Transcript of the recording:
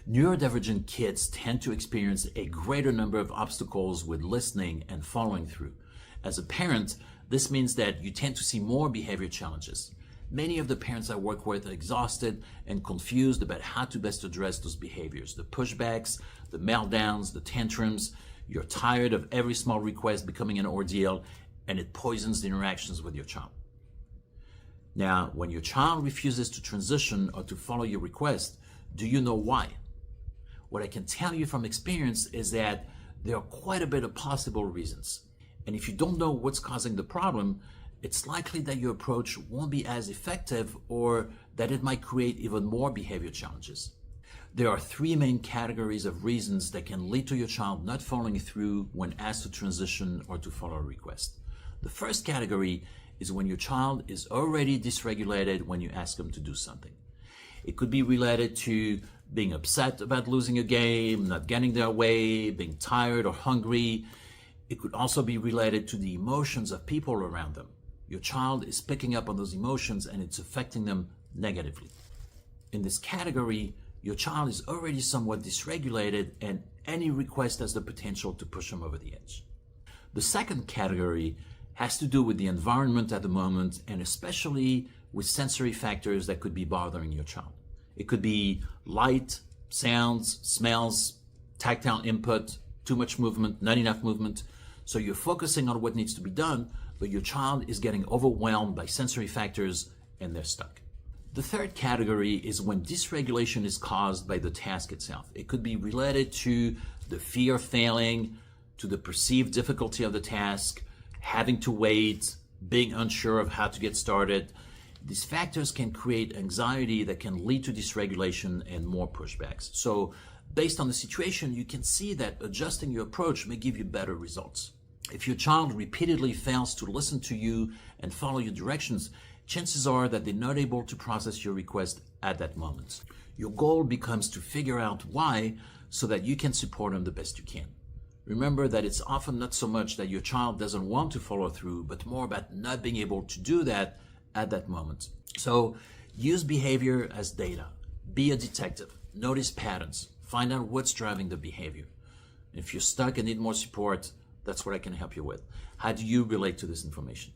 Neurodivergent kids tend to experience a greater number of obstacles with listening and following through. As a parent, this means that you tend to see more behavior challenges. Many of the parents I work with are exhausted and confused about how to best address those behaviors. The pushbacks, the meltdowns, the tantrums. You're tired of every small request becoming an ordeal, and it poisons the interactions with your child. Now, when your child refuses to transition or to follow your request, do you know why? What I can tell you from experience is that there are quite a bit of possible reasons. And if you don't know what's causing the problem, it's likely that your approach won't be as effective or that it might create even more behavior challenges. There are three main categories of reasons that can lead to your child not following through when asked to transition or to follow a request. The first category is when your child is already dysregulated when you ask them to do something. It could be related to being upset about losing a game, not getting their way, being tired or hungry. It could also be related to the emotions of people around them. Your child is picking up on those emotions and it's affecting them negatively. In this category, your child is already somewhat dysregulated and any request has the potential to push them over the edge. The second category has to do with the environment at the moment and especially with sensory factors that could be bothering your child. It could be light, sounds, smells, tactile input, too much movement, not enough movement. So you're focusing on what needs to be done, but your child is getting overwhelmed by sensory factors and they're stuck. The third category is when dysregulation is caused by the task itself. It could be related to the fear of failing, to the perceived difficulty of the task, having to wait, being unsure of how to get started. These factors can create anxiety that can lead to dysregulation and more pushbacks. So based on the situation, you can see that adjusting your approach may give you better results. If your child repeatedly fails to listen to you and follow your directions, chances are that they're not able to process your request at that moment. Your goal becomes to figure out why so that you can support them the best you can. Remember that it's often not so much that your child doesn't want to follow through, but more about not being able to do that at that moment. So use behavior as data. Be a detective. Notice patterns. Find out what's driving the behavior. If you're stuck and need more support, that's what I can help you with. How do you relate to this information?